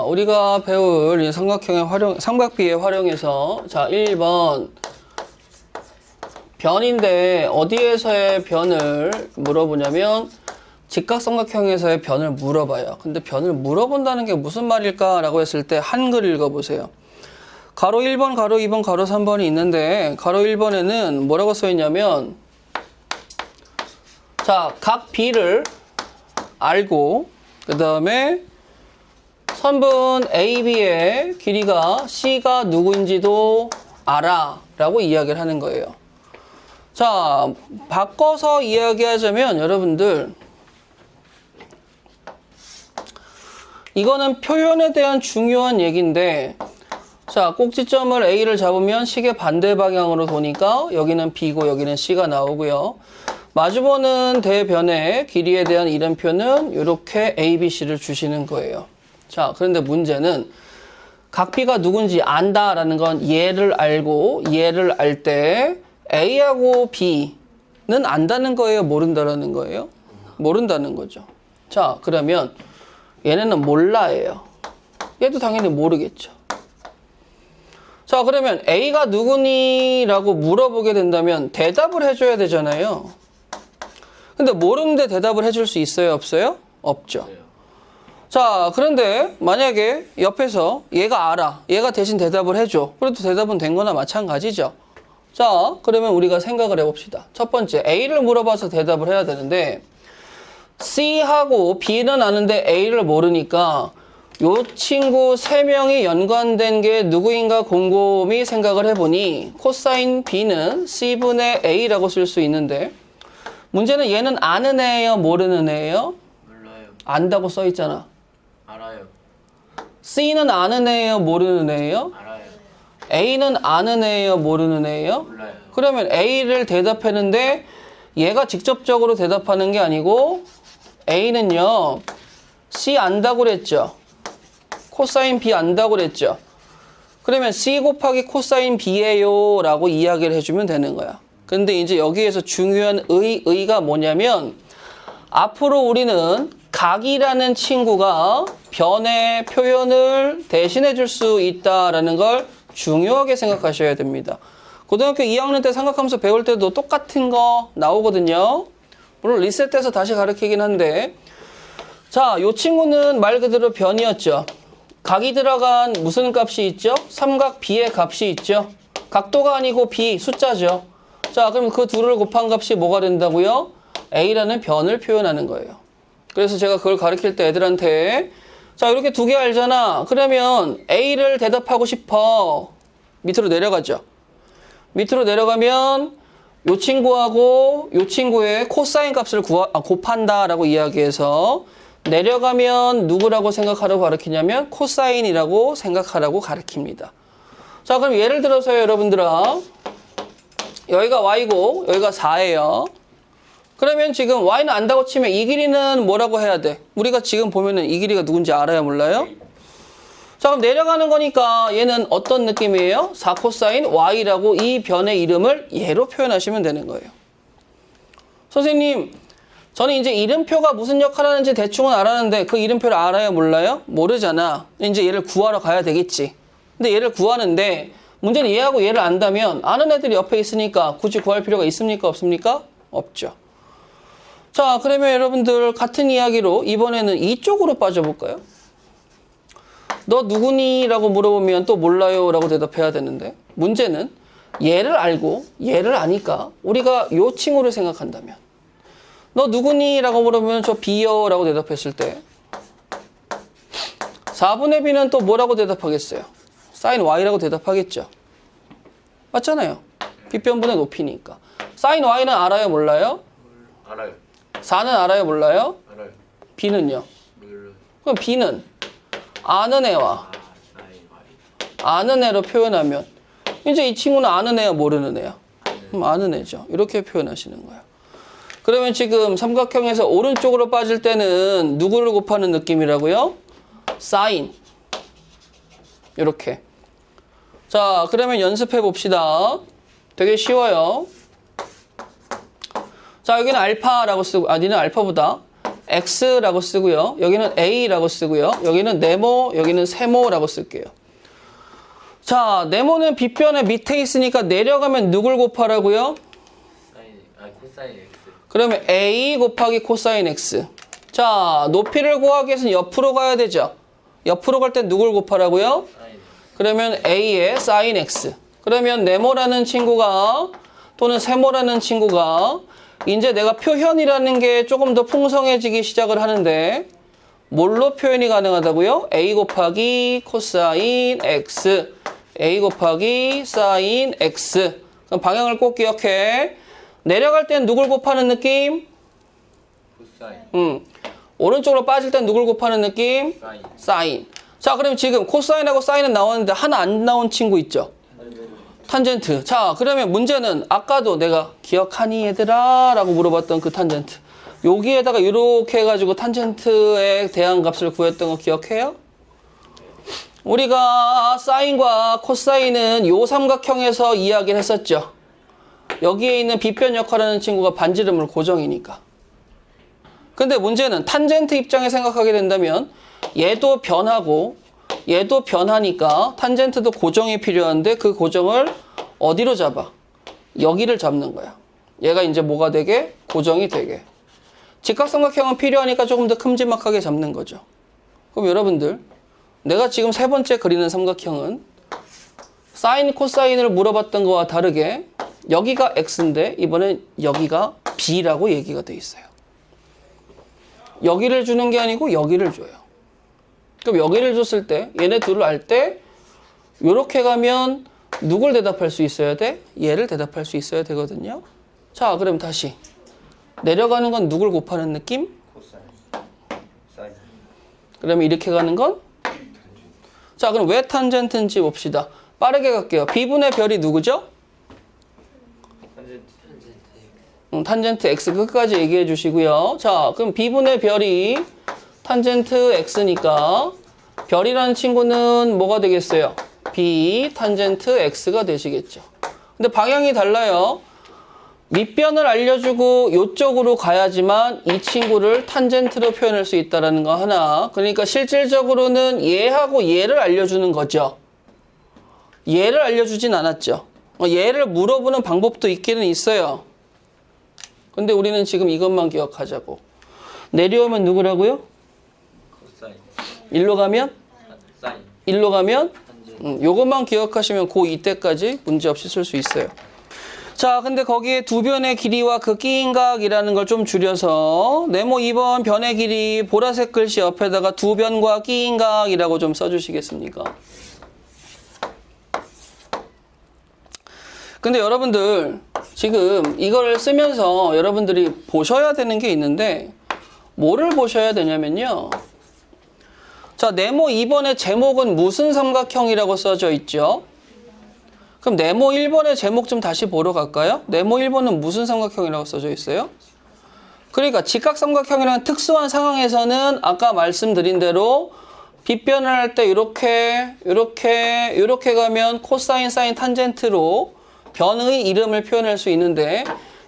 우리가 배울 이 삼각비의 활용에서 자, 1번 변인데 어디에서의 변을 물어보냐면 직각삼각형에서의 변을 물어봐요. 근데 변을 물어본다는 게 무슨 말일까? 라고 했을 때 한글 읽어보세요. 가로 1번, 가로 2번, 가로 3번이 있는데 가로 1번에는 뭐라고 써있냐면 자, 각 B를 알고 그 다음에 선분 AB의 길이가 C가 누구인지도 알아 라고 이야기를 하는 거예요. 자, 바꿔서 이야기하자면 여러분들 이거는 표현에 대한 중요한 얘기인데 자, 꼭지점을 A를 잡으면 식의 반대 방향으로 도니까 여기는 B고 여기는 C가 나오고요. 마주보는 대변의 길이에 대한 이름표는 이렇게 A, B, C를 주시는 거예요. 자, 그런데 문제는 각 B가 누군지 안다라는 건 얘를 알고 얘를 알 때 A하고 B는 안다는 거예요? 모른다라는 거예요? 모른다는 거죠. 자, 그러면 얘네는 몰라예요. 얘도 당연히 모르겠죠. 자, 그러면 A가 누구니? 라고 물어보게 된다면 대답을 해줘야 되잖아요. 근데 모르는데 대답을 해줄 수 있어요? 없어요? 없죠. 자, 그런데 만약에 옆에서 얘가 알아. 얘가 대신 대답을 해줘. 그래도 대답은 된 거나 마찬가지죠. 자, 그러면 우리가 생각을 해봅시다. 첫 번째, A를 물어봐서 대답을 해야 되는데 C하고 B는 아는데 A를 모르니까 요 친구 3명이 연관된 게 누구인가 곰곰이 생각을 해보니 코사인 B는 C분의 A라고 쓸 수 있는데 문제는 얘는 아는 애예요? 모르는 애예요? 몰라요. 안다고 써있잖아. 알아요. C는 아는 애예요? 모르는 애예요? 알아요. A는 아는 애예요? 모르는 애예요? 몰라요. 그러면 A를 대답했는데 얘가 직접적으로 대답하는 게 아니고 A는요 C 안다고 그랬죠. 코사인 B 안다고 그랬죠. 그러면 C 곱하기 코사인 B예요 라고 이야기를 해주면 되는 거야. 근데 이제 여기에서 중요한 의가 뭐냐면 앞으로 우리는 각이라는 친구가 변의 표현을 대신해 줄 수 있다라는 걸 중요하게 생각하셔야 됩니다. 고등학교 2학년 때 삼각함수 배울 때도 똑같은 거 나오거든요. 물론 리셋해서 다시 가르치긴 한데 자, 요 친구는 말 그대로 변이었죠. 각이 들어간 무슨 값이 있죠? 삼각 B의 값이 있죠. 각도가 아니고 B, 숫자죠. 자, 그럼 그 둘을 곱한 값이 뭐가 된다고요? A라는 변을 표현하는 거예요. 그래서 제가 그걸 가르칠 때 애들한테 자, 이렇게 두 개 알잖아. 그러면 A를 대답하고 싶어. 밑으로 내려가죠. 밑으로 내려가면 요 친구하고 요 친구의 코사인 값을 곱한다라고 이야기해서 내려가면 누구라고 생각하라고 가르치냐면 코사인이라고 생각하라고 가르칩니다. 자, 그럼 예를 들어서요, 여러분들아. 여기가 y고 여기가 4예요. 그러면 지금 y는 안다고 치면 이 길이는 뭐라고 해야 돼? 우리가 지금 보면은 이 길이가 누군지 알아요, 몰라요? 자, 그럼 내려가는 거니까 얘는 어떤 느낌이에요? 4코사인 y라고 이 변의 이름을 얘로 표현하시면 되는 거예요. 선생님, 저는 이제 이름표가 무슨 역할을 하는지 대충은 알았는데 그 이름표를 알아요, 몰라요? 모르잖아. 이제 얘를 구하러 가야 되겠지. 근데 얘를 구하는데 문제는 얘하고 얘를 안다면 아는 애들이 옆에 있으니까 굳이 구할 필요가 있습니까? 없습니까? 없죠. 자, 그러면 여러분들 같은 이야기로 이번에는 이쪽으로 빠져볼까요? 너 누구니? 라고 물어보면 또 몰라요 라고 대답해야 되는데 문제는 얘를 알고 얘를 아니까 우리가 요 친구를 생각한다면 너 누구니? 라고 물어보면 저 B요 라고 대답했을 때 4분의 B는 또 뭐라고 대답하겠어요? 사인 Y라고 대답하겠죠. 맞잖아요. B변분의 높이니까. 사인 Y는 알아요? 몰라요? 알아요. 4는 알아요? 몰라요? 알아요. B는요? 몰라요. 그럼 B는 아는 애와 사인 Y. 아는 애로 표현하면 이제 이 친구는 아는 애야? 모르는 애야? 아는 애죠. 이렇게 표현하시는 거예요. 그러면 지금 삼각형에서 오른쪽으로 빠질 때는 누구를 곱하는 느낌이라고요? 사인. 이렇게. 자, 그러면 연습해 봅시다. 되게 쉬워요. 자, 여기는 알파라고 쓰고, 니는 알파보다 X라고 쓰고요. 여기는 A라고 쓰고요. 여기는 네모, 여기는 세모라고 쓸게요. 자, 네모는 빗변의 밑에 있으니까 내려가면 누굴 곱하라고요? 코사인 X. 그러면 A 곱하기 코사인 X. 자, 높이를 구하기 위해서는 옆으로 가야 되죠. 옆으로 갈 때 누굴 곱하라고요? 사인. 그러면 A의 사인 X. 그러면 네모라는 친구가 또는 세모라는 친구가 이제 내가 표현이라는 게 조금 더 풍성해지기 시작을 하는데 뭘로 표현이 가능하다고요? A 곱하기 코사인 X. A 곱하기 사인 X. 그럼 방향을 꼭 기억해. 내려갈 땐 누굴 곱하는 느낌? 코사인. 오른쪽으로 빠질 땐 누굴 곱하는 느낌? 사인. 사인. 자, 그럼 지금 코사인하고 사인은 나왔는데 하나 안 나온 친구 있죠? 탄젠트. 자, 그러면 문제는 아까도 내가 기억하니 얘들아? 라고 물어봤던 그 탄젠트. 여기에다가 이렇게 해가지고 탄젠트에 대한 값을 구했던 거 기억해요? 우리가 사인과 코사인은 요 삼각형에서 이야기를 했었죠. 여기에 있는 빗변 역할하는 친구가 반지름을 고정이니까. 근데 문제는 탄젠트 입장에 생각하게 된다면 얘도 변하고 얘도 변하니까 탄젠트도 고정이 필요한데 그 고정을 어디로 잡아? 여기를 잡는 거야. 얘가 이제 뭐가 되게? 고정이 되게. 직각삼각형은 필요하니까 조금 더 큼지막하게 잡는 거죠. 그럼 여러분들, 내가 지금 세 번째 그리는 삼각형은 사인, 코사인을 물어봤던 거와 다르게 여기가 X인데 이번엔 여기가 B라고 얘기가 돼 있어요. 여기를 주는 게 아니고 여기를 줘요. 그럼 여기를 줬을 때 얘네 둘을 알 때 이렇게 가면 누굴 대답할 수 있어야 돼? 얘를 대답할 수 있어야 되거든요. 자, 그럼 다시 내려가는 건 누굴 곱하는 느낌? 코사인. 사인. 그러면 이렇게 가는 건? 자, 그럼 왜 탄젠트인지 봅시다. 빠르게 갈게요. B분의 별이 누구죠? 탄젠트 X 끝까지 얘기해 주시고요. 자, 그럼 B분의 별이 탄젠트 X니까 별이라는 친구는 뭐가 되겠어요? B 탄젠트 X가 되시겠죠. 근데 방향이 달라요. 밑변을 알려주고 이쪽으로 가야지만 이 친구를 탄젠트로 표현할 수 있다는 거 하나. 그러니까 실질적으로는 얘하고 얘를 알려주는 거죠. 얘를 알려주진 않았죠. 얘를 물어보는 방법도 있기는 있어요. 근데 우리는 지금 이것만 기억하자고. 내려오면 누구라고요? 코사인. 일로 가면? 사인. 일로 가면? 탄젠트. 요것만 기억하시면 고2 때까지 문제없이 쓸 수 있어요. 자, 근데 거기에 두 변의 길이와 그 끼인 각이라는 걸 좀 줄여서 네모 2번 변의 길이 보라색 글씨 옆에다가 두 변과 끼인 각이라고 좀 써주시겠습니까? 근데 여러분들 지금 이걸 쓰면서 여러분들이 보셔야 되는 게 있는데 뭐를 보셔야 되냐면요. 자, 네모 2번의 제목은 무슨 삼각형이라고 써져 있죠? 그럼 네모 1번의 제목 좀 다시 보러 갈까요? 네모 1번은 무슨 삼각형이라고 써져 있어요? 그러니까 직각삼각형이라는 특수한 상황에서는 아까 말씀드린 대로 빗변을 할 때 이렇게 가면 코사인, 사인, 탄젠트로 변의 이름을 표현할 수 있는데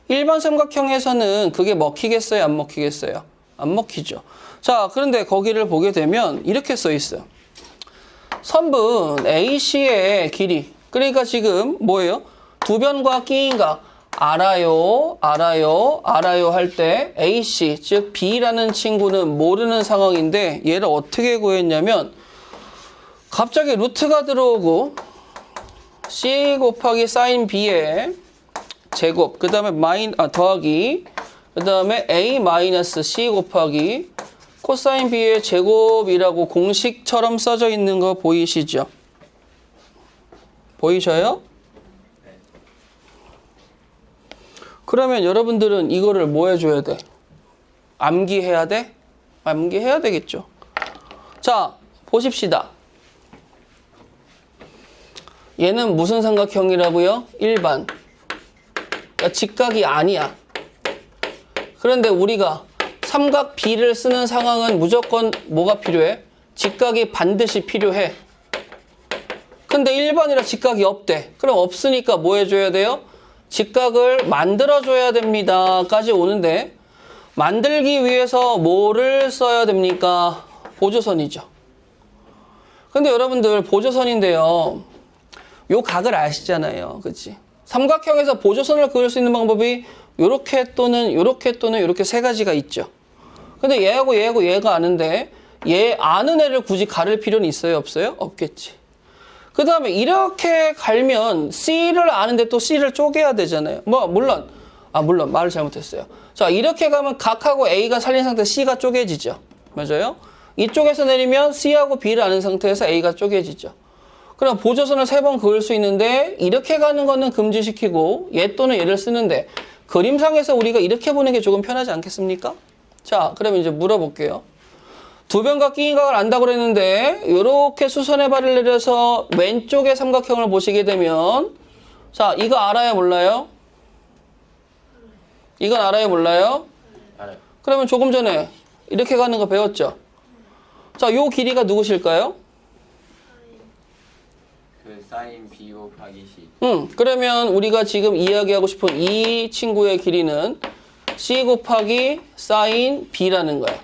일반 삼각형에서는 그게 먹히겠어요? 안 먹히겠어요? 안 먹히죠. 자, 그런데 거기를 보게 되면 이렇게 써 있어요. 선분 AC의 길이. 그러니까 지금 뭐예요? 두 변과 끼인 각. 알아요 할 때 AC, 즉 B라는 친구는 모르는 상황인데 얘를 어떻게 구했냐면 갑자기 루트가 들어오고 C 곱하기 사인 B의 제곱, 그 다음에 더하기, 그 다음에 A 마이너스 C 곱하기 코사인 B의 제곱이라고 공식처럼 써져 있는 거 보이시죠? 보이셔요? 그러면 여러분들은 이거를 뭐 해줘야 돼? 암기해야 돼? 암기해야 되겠죠. 자, 보십시다. 얘는 무슨 삼각형이라고요? 일반. 그러니까 직각이 아니야. 그런데 우리가 삼각 B를 쓰는 상황은 무조건 뭐가 필요해? 직각이 반드시 필요해. 근데 1번이라 직각이 없대. 그럼 없으니까 뭐 해줘야 돼요? 직각을 만들어줘야 됩니다. 까지 오는데 만들기 위해서 뭐를 써야 됩니까? 보조선이죠. 근데 여러분들 보조선인데요. 요 각을 아시잖아요. 그치? 삼각형에서 보조선을 그을 수 있는 방법이 요렇게 또는 요렇게 또는 요렇게 세 가지가 있죠. 근데 얘하고 얘하고 얘가 아는데 얘 아는 애를 굳이 가를 필요는 있어요? 없어요? 없겠지. 그 다음에 이렇게 갈면 C를 아는데 또 C를 쪼개야 되잖아요. 물론 말을 잘못했어요. 자, 이렇게 가면 각하고 A가 살린 상태 C가 쪼개지죠. 맞아요? 이쪽에서 내리면 C하고 B를 아는 상태에서 A가 쪼개지죠. 그럼 보조선을 3번 그을 수 있는데 이렇게 가는 거는 금지시키고 얘 또는 얘를 쓰는데 그림상에서 우리가 이렇게 보는 게 조금 편하지 않겠습니까? 자, 그러면 이제 물어볼게요. 두 변과 끼인각을 안다고 그랬는데 이렇게 수선의 발을 내려서 왼쪽의 삼각형을 보시게 되면 자, 이거 알아요 몰라요? 이건 알아요 몰라요? 알아요. 그러면 조금 전에 이렇게 가는 거 배웠죠? 자, 요 길이가 누구실까요? 그 사인 B 곱하기 C. 그러면 우리가 지금 이야기하고 싶은 이 친구의 길이는 C 곱하기 사인 B라는 거야.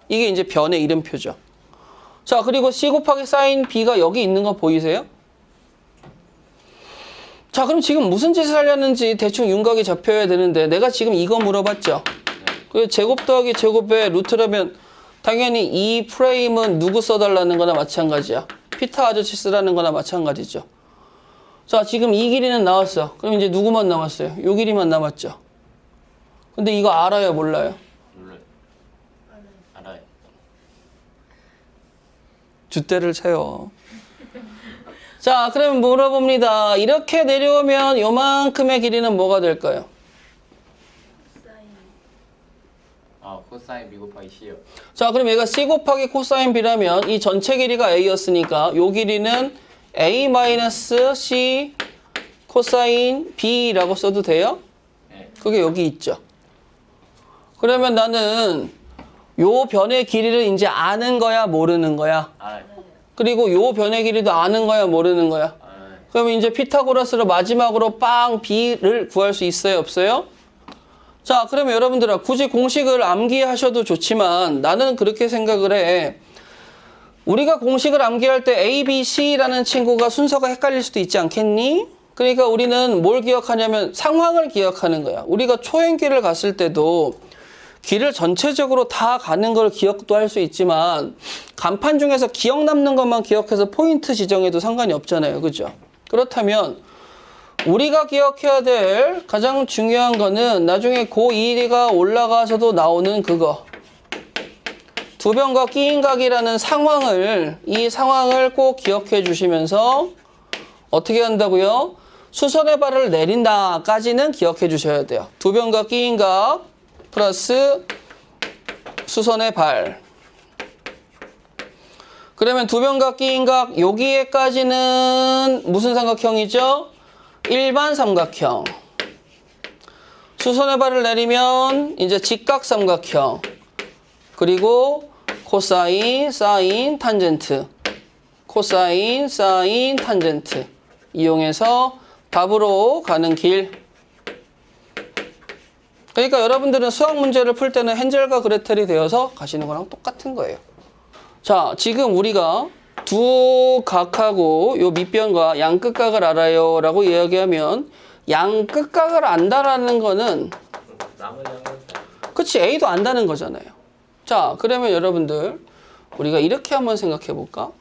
이게 이제 변의 이름표죠. 자, 그리고 C 곱하기 사인 B가 여기 있는 거 보이세요? 자, 그럼 지금 무슨 짓을 하려는지 대충 윤곽이 잡혀야 되는데 내가 지금 이거 물어봤죠? 그 제곱 더하기 제곱의 루트라면 당연히 이 프레임은 누구 써달라는 거나 마찬가지야. 피타 아저씨 쓰라는 거나 마찬가지죠. 자, 지금 이 길이는 나왔어. 그럼 이제 누구만 남았어요? 요 길이만 남았죠. 근데 이거 알아요 몰라요? 몰라요. 알아요. 줏대를 채요. 자, 그럼 물어봅니다. 이렇게 내려오면 요만큼의 길이는 뭐가 될까요? 코사인 B 곱하기 C요. 자, 그럼 얘가 C 곱하기 코사인 B라면 이 전체 길이가 A였으니까 요 길이는 A-C 코사인 B라고 써도 돼요? 네. 그게 여기 있죠. 그러면 나는 요 변의 길이를 이제 아는 거야, 모르는 거야? 알아요. 그리고 요 변의 길이도 아는 거야, 모르는 거야? 알아요. 그러면 이제 피타고라스로 마지막으로 빵 B를 구할 수 있어요, 없어요? 자, 그러면 여러분들아, 굳이 공식을 암기하셔도 좋지만 나는 그렇게 생각을 해. 우리가 공식을 암기할 때 A, B, C라는 친구가 순서가 헷갈릴 수도 있지 않겠니? 그러니까 우리는 뭘 기억하냐면 상황을 기억하는 거야. 우리가 초행길을 갔을 때도 길을 전체적으로 다 가는 걸 기억도 할 수 있지만 간판 중에서 기억 남는 것만 기억해서 포인트 지정해도 상관이 없잖아요. 그죠? 그렇다면 우리가 기억해야 될 가장 중요한 거는 나중에 고2가 올라가서도 나오는 그거. 두 변과 끼인각이라는 상황을, 이 상황을 꼭 기억해 주시면서 어떻게 한다고요? 수선의 발을 내린다까지는 기억해 주셔야 돼요. 두 변과 끼인각 플러스 수선의 발. 그러면 두 변과 끼인각 여기에까지는 무슨 삼각형이죠? 일반 삼각형. 수선의 발을 내리면 이제 직각 삼각형. 그리고 코사인, 사인, 탄젠트. 코사인, 사인, 탄젠트. 이용해서 답으로 가는 길. 그러니까 여러분들은 수학 문제를 풀 때는 헨젤과 그레텔이 되어서 가시는 거랑 똑같은 거예요. 자, 지금 우리가 두 각하고 요 밑변과 양끝각을 알아요 라고 이야기하면 양끝각을 안다라는 거는 나머지 한 건. 그치, A도 안다는 거잖아요. 자, 그러면 여러분들 우리가 이렇게 한번 생각해 볼까?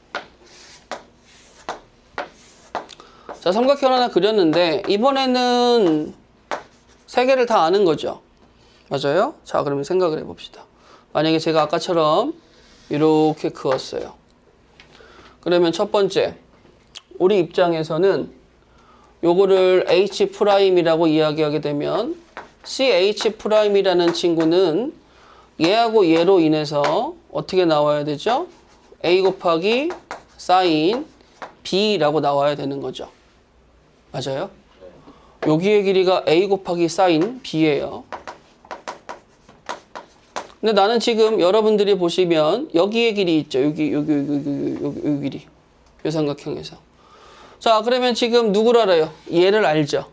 자, 삼각형 하나 그렸는데 이번에는 세 개를 다 아는 거죠. 맞아요? 자, 그러면 생각을 해봅시다. 만약에 제가 아까처럼 이렇게 그었어요. 그러면 첫 번째, 우리 입장에서는 요거를 H'이라고 이야기하게 되면 CH'이라는 친구는 얘하고 얘로 인해서 어떻게 나와야 되죠? A 곱하기 사인 B라고 나와야 되는 거죠. 맞아요? 여기의 길이가 A 곱하기 사인 B예요. 근데 나는 지금 여러분들이 보시면 여기의 길이 있죠. 여기 길이. 이 삼각형에서. 자, 그러면 지금 누구를 알아요? 얘를 알죠.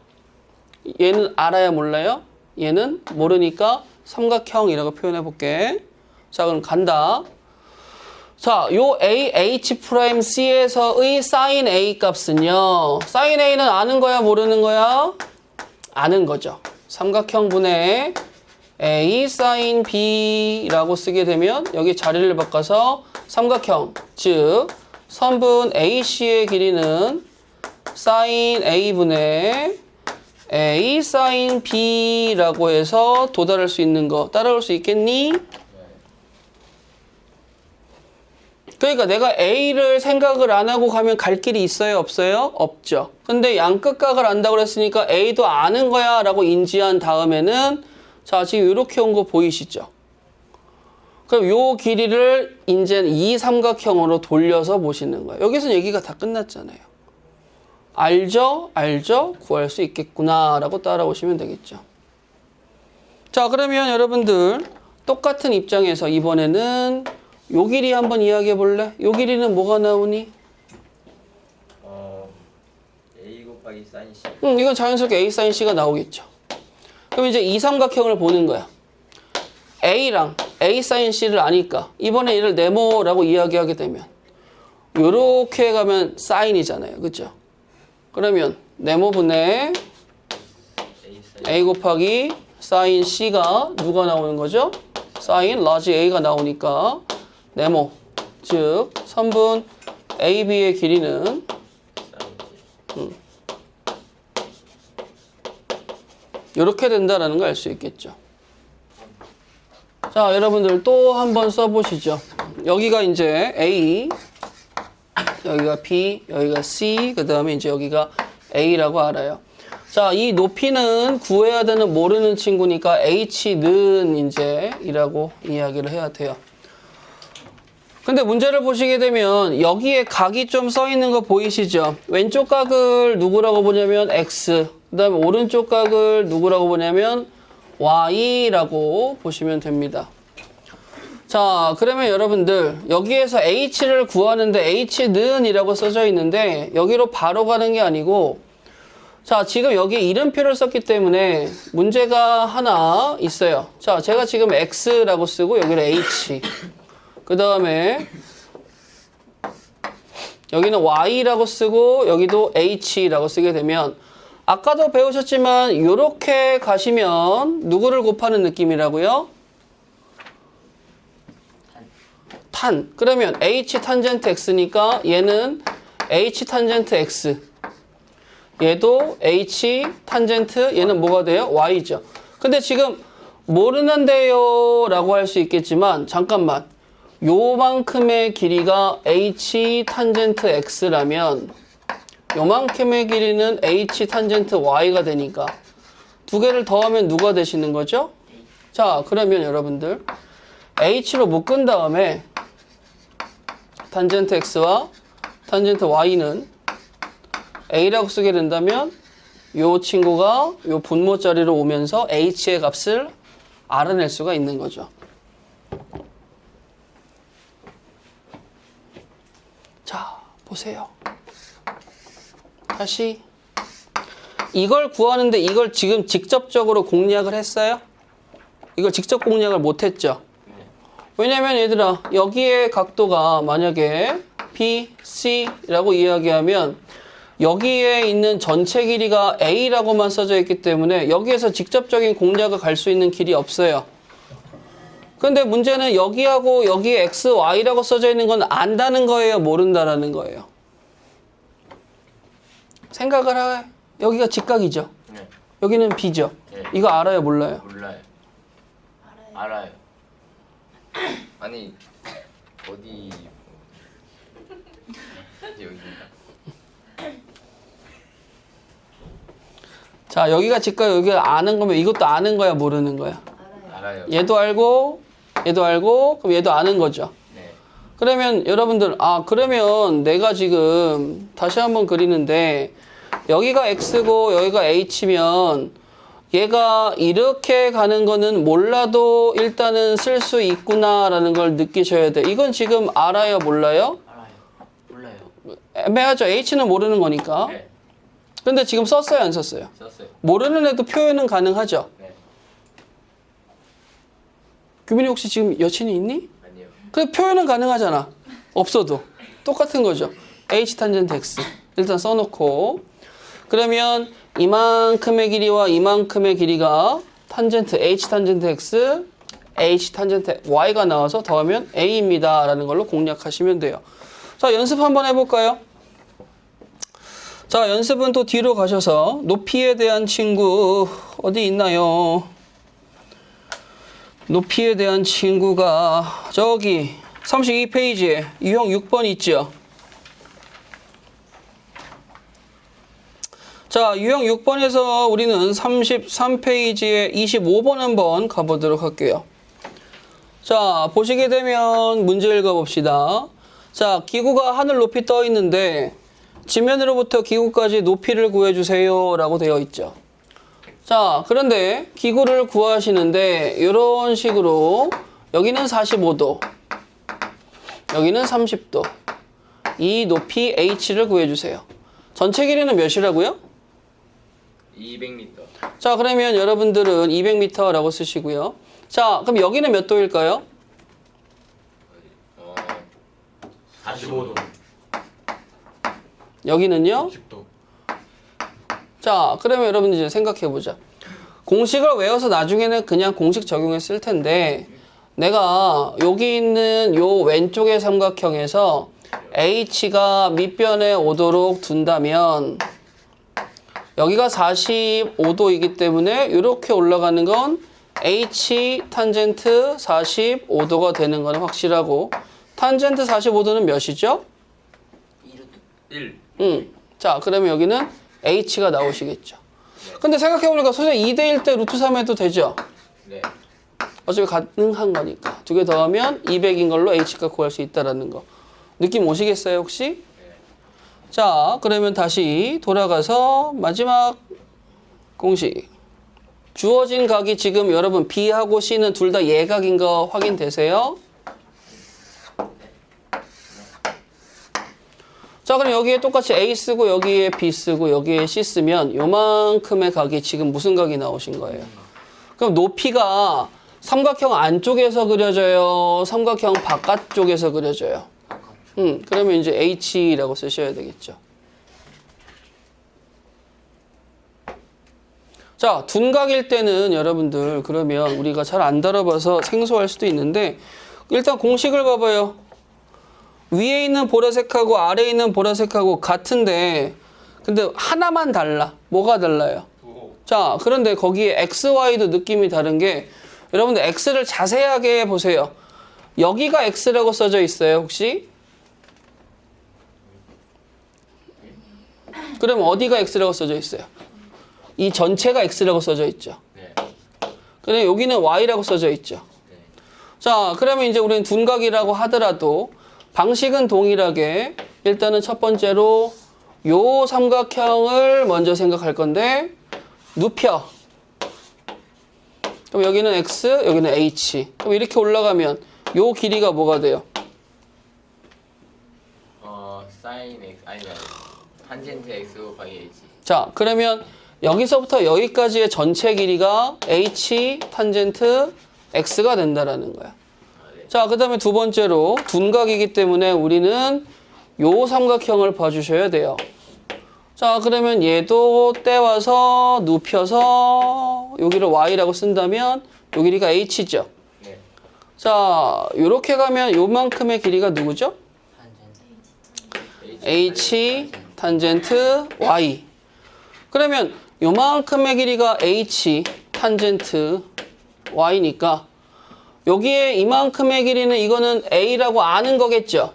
얘는 알아야 몰라요? 얘는 모르니까 삼각형이라고 표현해 볼게. 자, 그럼 간다. 자, 요 AH'C에서의 sin A 값은요. sin A는 아는 거야, 모르는 거야? 아는 거죠. 삼각형분의 A sin B라고 쓰게 되면 여기 자리를 바꿔서 삼각형, 즉 선분 AC의 길이는 sin A분의 A sin B라고 해서 도달할 수 있는 거 따라올 수 있겠니? 그러니까 내가 A를 생각을 안 하고 가면 갈 길이 있어요? 없어요? 없죠. 근데 양끝각을 안다고 그랬으니까 A도 아는 거야 라고 인지한 다음에는 자, 지금 이렇게 온 거 보이시죠? 그럼 요 길이를 이제 이 삼각형으로 돌려서 보시는 거예요. 여기서 얘기가 다 끝났잖아요. 알죠? 알죠? 구할 수 있겠구나 라고 따라오시면 되겠죠. 자, 그러면 여러분들 똑같은 입장에서 이번에는 요 길이 한번 이야기해 볼래? 요 길이는 뭐가 나오니? A 곱하기 사인 C. 이건 자연스럽게 A sin C가 나오겠죠. 그럼 이제 이 삼각형을 보는 거야. A랑 A sin C를 아니까 이번에 얘를 네모라고 이야기하게 되면 요렇게 가면 사인이잖아요. 그죠? 그러면 네모분의 A 사인 A 곱하기 sin C가 누가 나오는 거죠? sin large A가 나오니까 네모, 즉 선분 AB의 길이는 사인 C. 이렇게 된다라는 걸 알 수 있겠죠. 자, 여러분들 또 한번 써보시죠. 여기가 이제 A, 여기가 B, 여기가 C, 그 다음에 이제 여기가 A라고 알아요. 자, 이 높이는 구해야 되는 모르는 친구니까 H는 이제 이라고 이야기를 해야 돼요. 근데 문제를 보시게 되면 여기에 각이 좀 써 있는 거 보이시죠? 왼쪽 각을 누구라고 보냐면 X, 그 다음에 오른쪽 각을 누구라고 보냐면 Y라고 보시면 됩니다. 자, 그러면 여러분들 여기에서 H를 구하는데 H는 이라고 써져 있는데 여기로 바로 가는 게 아니고 자, 지금 여기에 이름표를 썼기 때문에 문제가 하나 있어요. 자, 제가 지금 X라고 쓰고 여기를 H, 그 다음에 여기는 Y라고 쓰고 여기도 H라고 쓰게 되면 아까도 배우셨지만 이렇게 가시면 누구를 곱하는 느낌이라고요? 탄. 그러면 H 탄젠트 X니까 얘는 H 탄젠트 X. 얘도 H 탄젠트 얘는 뭐가 돼요? Y죠. 근데 지금 모르는데요 라고 할 수 있겠지만 잠깐만. 요만큼의 길이가 H 탄젠트 X라면 요만큼의 길이는 H 탄젠트 Y가 되니까 두 개를 더하면 누가 되시는 거죠? 자, 그러면 여러분들 H로 묶은 다음에 탄젠트 X와 탄젠트 Y는 A라고 쓰게 된다면 요 친구가 요 분모 자리로 오면서 H의 값을 알아낼 수가 있는 거죠. 자, 보세요. 다시 이걸 구하는데 이걸 지금 직접적으로 공략을 했어요? 이걸 직접 공략을 못했죠? 왜냐면 얘들아 여기에 각도가 만약에 B, C라고 이야기하면 여기에 있는 전체 길이가 A라고만 써져 있기 때문에 여기에서 직접적인 공략을 갈 수 있는 길이 없어요. 근데 문제는 여기하고 여기에 X, Y라고 써져 있는 건 안다는 거예요? 모른다라는 거예요? 생각을 해. 여기가 직각이죠? 네. 여기는 B죠? 네. 이거 알아요? 몰라요? 몰라요. 알아요. 아니 어디 여기인가? 자, 여기가 직각, 여기가 아는 거면 이것도 아는 거야? 모르는 거야? 알아요. 얘도 알고, 얘도 알고, 그럼 얘도 아는 거죠? 네. 그러면 여러분들, 그러면 내가 지금 다시 한번 그리는데 여기가 X고 여기가 H면 얘가 이렇게 가는 거는 몰라도 일단은 쓸 수 있구나라는 걸 느끼셔야 돼. 이건 지금 알아요? 몰라요? 알아요. 몰라요. 애매하죠. H는 모르는 거니까. 네. 근데 지금 썼어요? 안 썼어요? 썼어요. 모르는 애도 표현은 가능하죠. 네. 규빈이 혹시 지금 여친이 있니? 아니요. 그 표현은 가능하잖아. 없어도 똑같은 거죠. h 탄젠트 x 일단 써놓고 그러면 이만큼의 길이와 이만큼의 길이가 탄젠트 h 탄젠트 x, h 탄젠트 y가 나와서 더하면 a입니다. 라는 걸로 공략하시면 돼요. 자, 연습 한번 해볼까요? 자, 연습은 또 뒤로 가셔서 높이에 대한 친구 어디 있나요? 높이에 대한 친구가 저기 32페이지에 유형 6번 있죠? 자, 유형 6번에서 우리는 33페이지에 25번 한번 가보도록 할게요. 자, 보시게 되면 문제 읽어봅시다. 자, 기구가 하늘 높이 떠 있는데 지면으로부터 기구까지 높이를 구해주세요 라고 되어 있죠. 자, 그런데 기구를 구하시는데 이런 식으로 여기는 45도, 여기는 30도. 이 높이 h를 구해주세요. 전체 길이는 몇이라고요? 200m. 자, 그러면 여러분들은 200m라고 쓰시고요. 자, 그럼 여기는 몇 도일까요? 45도. 여기는요? 10도. 자, 그러면 여러분들 이제 생각해보자. 공식을 외워서 나중에는 그냥 공식 적용했을 텐데 내가 여기 있는 요 왼쪽의 삼각형에서 h가 밑변에 오도록 둔다면 여기가 45도이기 때문에 이렇게 올라가는 건 h 탄젠트 45도가 되는 건 확실하고 탄젠트 45도는 몇이죠? 1. 자, 그러면 여기는 h가 나오시겠죠. 근데 생각해보니까 선생님 2대1 때 루트 3 해도 되죠? 네. 어차피 가능한 거니까. 두 개 더하면 200인 걸로 h가 구할 수 있다는 거. 느낌 오시겠어요, 혹시? 네. 자, 그러면 다시 돌아가서 마지막 공식. 주어진 각이 지금 여러분 B하고 C는 둘 다 예각인 거 확인되세요? 자, 그럼 여기에 똑같이 A 쓰고 여기에 B 쓰고 여기에 C 쓰면 요만큼의 각이 지금 무슨 각이 나오신 거예요? 그럼 높이가 삼각형 안쪽에서 그려져요? 삼각형 바깥쪽에서 그려져요? 그러면 이제 H라고 쓰셔야 되겠죠. 자, 둔각일 때는 여러분들 그러면 우리가 잘 안 다뤄봐서 생소할 수도 있는데 일단 공식을 봐봐요. 위에 있는 보라색하고 아래에 있는 보라색하고 같은데 근데 하나만 달라. 뭐가 달라요? 자, 그런데 거기에 XY도 느낌이 다른 게 여러분들 X를 자세하게 보세요. 여기가 X라고 써져 있어요, 혹시? 그럼 어디가 X라고 써져 있어요? 이 전체가 X라고 써져 있죠. 네. 근데 여기는 Y라고 써져 있죠. 네. 자, 그러면 이제 우리는 둔각이라고 하더라도 방식은 동일하게 일단은 첫 번째로 요 삼각형을 먼저 생각할 건데 눕혀. 그럼 여기는 X, 여기는 H. 그럼 이렇게 올라가면 요 길이가 뭐가 돼요? sin x 아니 탄젠트 x 곱하기 h. 자, 그러면 여기서부터 여기까지의 전체 길이가 H 탄젠트 X가 된다라는 거야. 네. 자, 그 다음에 두 번째로 둔각이기 때문에 우리는 요 삼각형을 봐주셔야 돼요. 자, 그러면 얘도 떼와서 눕혀서 여기를 Y라고 쓴다면 요 길이가 H죠. 네. 자, 요렇게 가면 요만큼의 길이가 누구죠? H 탄젠트 Y. 그러면 요만큼의 길이가 H 탄젠트 Y니까 여기에 이만큼의 길이는 이거는 A라고 아는 거겠죠?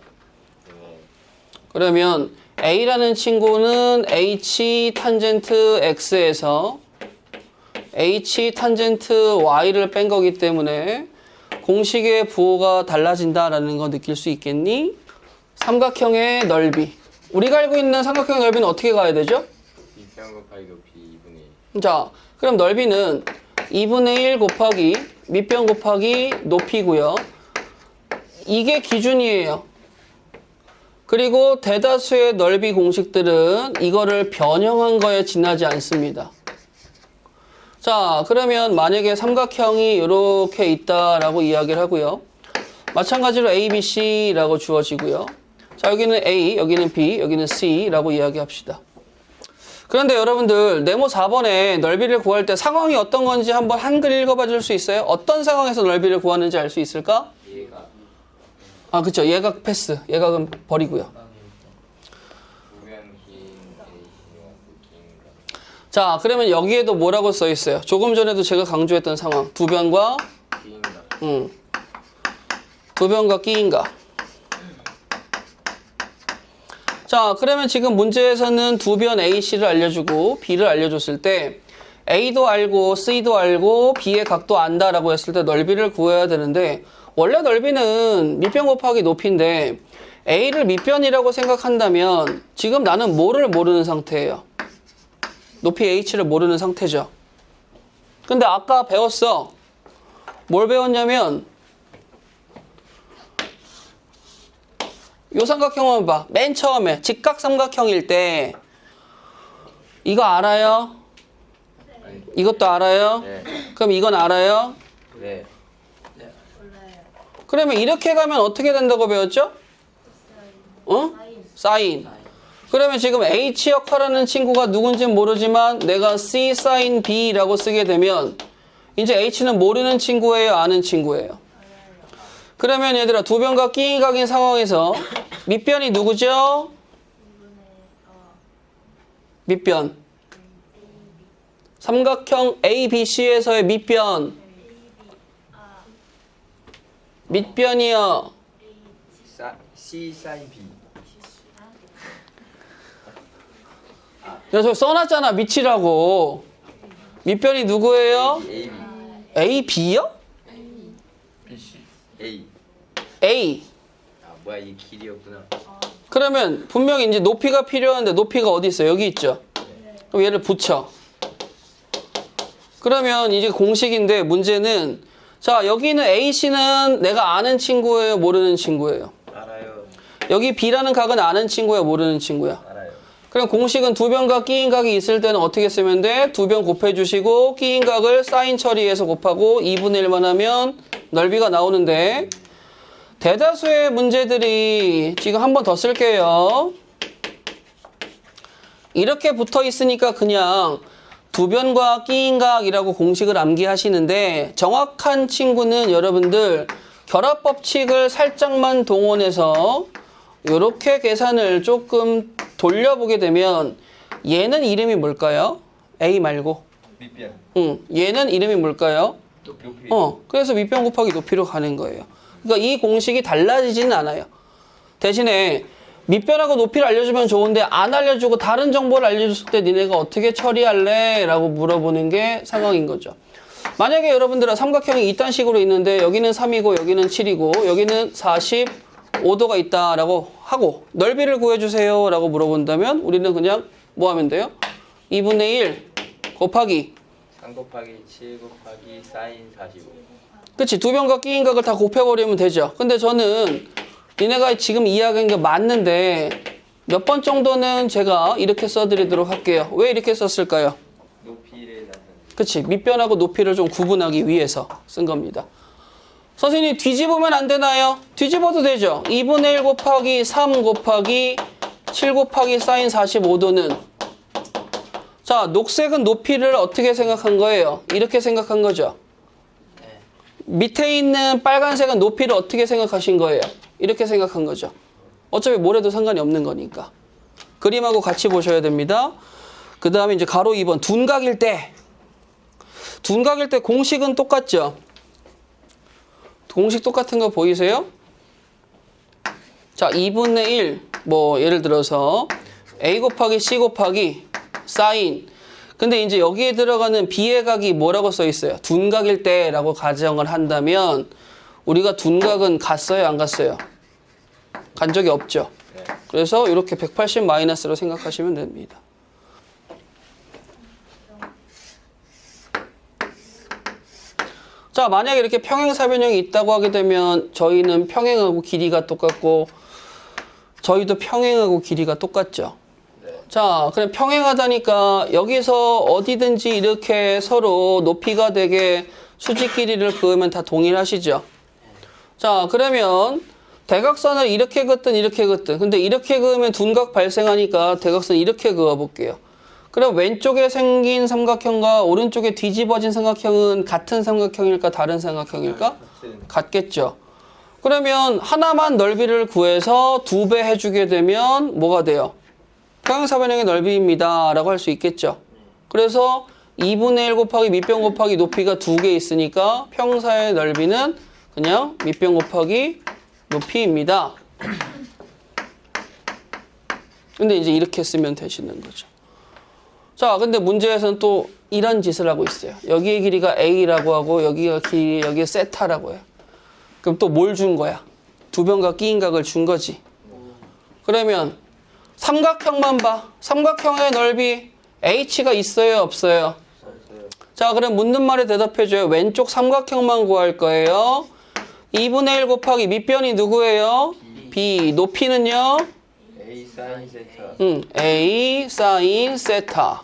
그러면 A라는 친구는 H 탄젠트 X에서 H 탄젠트 Y를 뺀 거기 때문에 공식의 부호가 달라진다라는 거 느낄 수 있겠니? 삼각형의 넓이. 우리가 알고 있는 삼각형의 넓이는 어떻게 가야 되죠? 밑변 곱하기 높이 2분의 1. 자, 그럼 넓이는 2분의 1 곱하기 밑변 곱하기 높이고요. 이게 기준이에요. 그리고 대다수의 넓이 공식들은 이거를 변형한 거에 지나지 않습니다. 자, 그러면 만약에 삼각형이 이렇게 있다라고 이야기를 하고요. 마찬가지로 A, B, C라고 주어지고요. 자, 여기는 A, 여기는 B, 여기는 C라고 이야기합시다. 그런데 여러분들 네모 4번에 넓이를 구할 때 상황이 어떤 건지 한번 한글 읽어봐 줄 수 있어요? 어떤 상황에서 넓이를 구하는지 알 수 있을까? 얘가 아, 그쵸. 예각 패스. 예각은 버리고요. 두변 긴 A씨와 긴 자, 그러면 여기에도 뭐라고 써 있어요? 조금 전에도 제가 강조했던 상황. 두 변과 긴가. 두 변과 끼인가. 자, 그러면 지금 문제에서는 두 변 AC를 알려주고 B를 알려줬을 때 A도 알고 C도 알고 B의 각도 안다라고 했을 때 넓이를 구해야 되는데 원래 넓이는 밑변 곱하기 높이인데 A를 밑변이라고 생각한다면 지금 나는 뭐를 모르는 상태예요? 높이 H를 모르는 상태죠. 근데 아까 배웠어. 뭘 배웠냐면 요 삼각형만 봐. 맨 처음에 직각삼각형일 때 이거 알아요? 이것도 알아요? 네. 그럼 이건 알아요? 네. 그러면 이렇게 가면 어떻게 된다고 배웠죠? 어? 사인. 그러면 지금 H 역할하는 친구가 누군지는 모르지만 내가 C sin B라고 쓰게 되면 이제 H는 모르는 친구예요? 아는 친구예요? 그러면 얘들아 두 변과 끼이각인 상황에서 밑변이 누구죠? 밑변. 삼각형 ABC에서의 밑변. 밑변이요. C sin B. 야, 저 써놨잖아. 밑이라고. 밑변이 누구예요? A B. AB요? B C A. A. 아 뭐야 이 길이었구나. 그러면 분명히 이제 높이가 필요한데 높이가 어디 있어요? 여기 있죠. 그럼 얘를 붙여. 그러면 이제 공식인데 문제는 자 여기는 AC는 내가 아는 친구예요? 모르는 친구예요? 알아요. 여기 B라는 각은 아는 친구야? 모르는 친구야? 알아요. 그럼 공식은 두 변과 끼인 각이 있을 때는 어떻게 쓰면 돼? 두 변 곱해주시고 끼인 각을 사인 처리해서 곱하고 2분의 1만 하면 넓이가 나오는데 대다수의 문제들이 지금 한 번 더 쓸게요. 이렇게 붙어 있으니까 그냥 두 변과 끼인각이라고 공식을 암기하시는데 정확한 친구는 여러분들 결합법칙을 살짝만 동원해서 이렇게 계산을 조금 돌려보게 되면 얘는 이름이 뭘까요? A 말고. 밑변. 얘는 이름이 뭘까요? 높이. 그래서 밑변 곱하기 높이로 가는 거예요. 그러니까 이 공식이 달라지지는 않아요. 대신에 밑변하고 높이를 알려주면 좋은데 안 알려주고 다른 정보를 알려줬을 때 니네가 어떻게 처리할래? 라고 물어보는 게 상황인 거죠. 만약에 여러분들은 삼각형이 이딴 식으로 있는데 여기는 3이고 여기는 7이고 여기는 45도가 있다라고 하고 넓이를 구해주세요 라고 물어본다면 우리는 그냥 뭐 하면 돼요? 2분의 1 곱하기 3 곱하기 7 곱하기 사인 45. 그치, 두 변과 끼인각을 다 곱해버리면 되죠. 근데 저는 니네가 지금 이야기한 게 맞는데 몇 번 정도는 제가 이렇게 써드리도록 할게요. 왜 이렇게 썼을까요? 높이를 나타내. 그치, 밑변하고 높이를 좀 구분하기 위해서 쓴 겁니다. 선생님 뒤집으면 안 되나요? 뒤집어도 되죠. 2분의 1 곱하기 3 곱하기 7 곱하기 사인 45도는 자, 녹색은 높이를 어떻게 생각한 거예요? 이렇게 생각한 거죠. 밑에 있는 빨간색은 높이를 어떻게 생각하신 거예요? 이렇게 생각한 거죠. 어차피 뭐래도 상관이 없는 거니까. 그림하고 같이 보셔야 됩니다. 그 다음에 이제 가로 2번 둔각일 때 공식은 똑같죠? 공식 똑같은 거 보이세요? 자, 2분의 1, 뭐 예를 들어서 A 곱하기 C 곱하기 사인. 근데 이제 여기에 들어가는 B의 각이 뭐라고 써 있어요? 둔각일 때라고 가정을 한다면 우리가 둔각은 갔어요? 안 갔어요? 간 적이 없죠. 네. 그래서 이렇게 180 마이너스로 생각하시면 됩니다. 자, 만약에 이렇게 평행사변형이 있다고 하게 되면 저희는 평행하고 길이가 똑같고 저희도 평행하고 길이가 똑같죠. 자, 그럼 평행하다니까 여기서 어디든지 이렇게 서로 높이가 되게 수직 길이를 그으면 다 동일하시죠? 자, 그러면 대각선을 이렇게 긋든 이렇게 긋든. 근데 이렇게 그으면 둔각 발생하니까 대각선 이렇게 그어볼게요. 그럼 왼쪽에 생긴 삼각형과 오른쪽에 뒤집어진 삼각형은 같은 삼각형일까 다른 삼각형일까? 같겠죠. 그러면 하나만 넓이를 구해서 2배 해주게 되면 뭐가 돼요? 평행사변형의 넓이입니다 라고 할 수 있겠죠. 그래서 2분의 1 곱하기 밑변 곱하기 높이가 2개 있으니까 평사의 넓이는 그냥 밑변 곱하기 높이입니다. 근데 이제 이렇게 쓰면 되시는 거죠. 자, 근데 문제에서는 또 이런 짓을 하고 있어요. 여기의 길이가 A라고 하고 여기에 세타라고 해요. 그럼 또 뭘 준 거야? 두변각 끼인각을 준 거지. 그러면 삼각형만 봐. 삼각형의 넓이 H가 있어요, 없어요? 자, 그럼 묻는 말에 대답해줘요. 왼쪽 삼각형만 구할 거예요. 2분의 1 곱하기 밑변이 누구예요? B. 높이는요? A 사인 세타. A 사인 세타.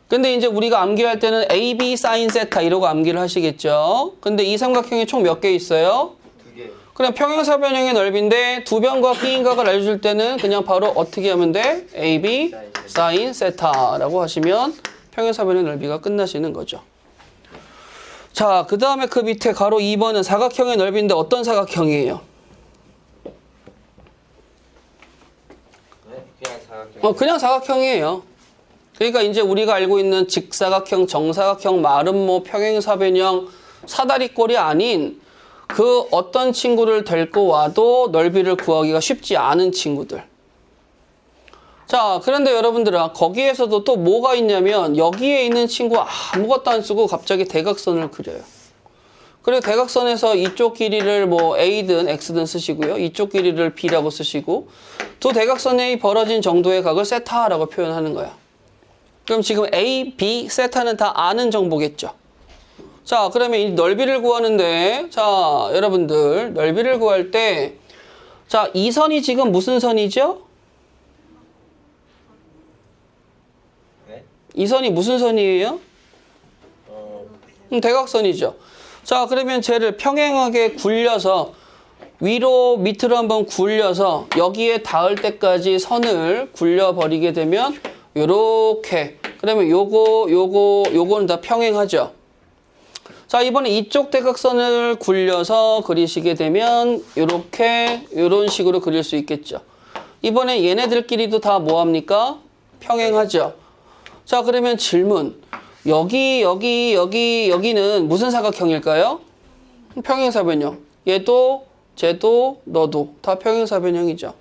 근데 이제 우리가 암기할 때는 AB 사인 세타 이러고 암기를 하시겠죠. 근데 이 삼각형이 총 몇 개 있어요? 2개. 그냥 평행사변형의 넓이인데 두변과 끼인각을 알려줄 때는 그냥 바로 어떻게 하면 돼? AB 사인 세타라고 하시면 평행사변의 넓이가 끝나시는 거죠. 자, 그 다음에 그 밑에 가로 2번은 사각형의 넓이인데 어떤 사각형이에요? 네? 그냥 사각형. 그냥 사각형이에요. 그러니까 이제 우리가 알고 있는 직사각형, 정사각형, 마름모, 평행사변형, 사다리꼴이 아닌 그 어떤 친구를 데리고 와도 넓이를 구하기가 쉽지 않은 친구들. 자, 그런데 여러분들아, 거기에서도 또 뭐가 있냐면 여기에 있는 친구 아무것도 안 쓰고 갑자기 대각선을 그려요. 그리고 대각선에서 이쪽 길이를 뭐 A든 X든 쓰시고요. 이쪽 길이를 B라고 쓰시고 두 대각선의 벌어진 정도의 각을 세타라고 표현하는 거야. 그럼 지금 A, B, 세타는 다 아는 정보겠죠. 자, 그러면 이 넓이를 구하는데, 자, 여러분들, 넓이를 구할 때, 자, 이 선이 지금 무슨 선이죠? 네? 이 선이 무슨 선이에요? 대각선이죠. 자, 그러면 쟤를 평행하게 굴려서, 위로 밑으로 한번 굴려서, 여기에 닿을 때까지 선을 굴려버리게 되면, 요렇게. 그러면 요거는 다 평행하죠. 자, 이번에 이쪽 대각선을 굴려서 그리시게 되면 요렇게 요런 식으로 그릴 수 있겠죠. 이번에 얘네들끼리도 다 뭐합니까? 평행하죠. 자, 그러면 질문. 여기는 무슨 사각형일까요? 평행사변형. 얘도, 쟤도, 너도 다 평행사변형이죠.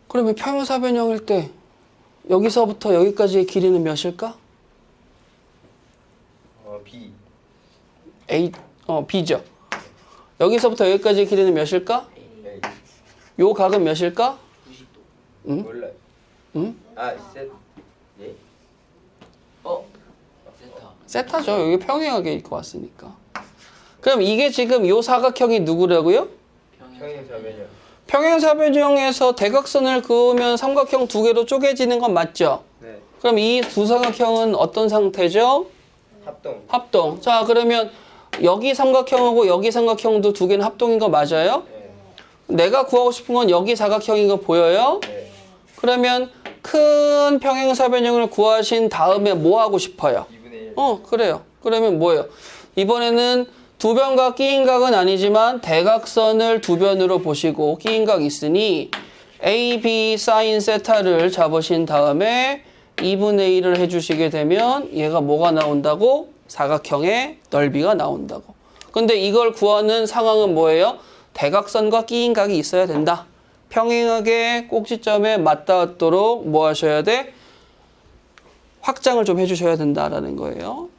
그러면 평행사변형일 때 여기서부터 여기까지의 길이는 몇일까? B. B죠. 여기서부터 여기까지의 길이는 몇일까? A. 요 각은 몇일까? 몰라요. 아, 예? 세타. 세타죠. 여기 평행하게 입고 왔으니까. 그럼 이게 지금 요 사각형이 누구라고요? 평행사변형. 평행사변형에서 대각선을 그으면 삼각형 두 개로 쪼개지는 건 맞죠? 네. 그럼 이 두 삼각형은 어떤 상태죠? 합동. 합동. 자, 그러면 여기 삼각형하고 여기 삼각형도 두 개는 합동인 거 맞아요? 네. 내가 구하고 싶은 건 여기 사각형인 거 보여요? 네. 그러면 큰 평행사변형을 구하신 다음에 뭐 하고 싶어요? 2분의 1. 그래요. 그러면 뭐예요? 이번에는 두 변과 끼인각은 아니지만 대각선을 두 변으로 보시고 끼인각 있으니 A, B 사인 세타를 잡으신 다음에 2분의 1을 해주시게 되면 얘가 뭐가 나온다고? 사각형의 넓이가 나온다고. 근데 이걸 구하는 상황은 뭐예요? 대각선과 끼인각이 있어야 된다. 평행하게 꼭지점에 맞닿도록 뭐 하셔야 돼? 확장을 좀 해주셔야 된다라는 거예요.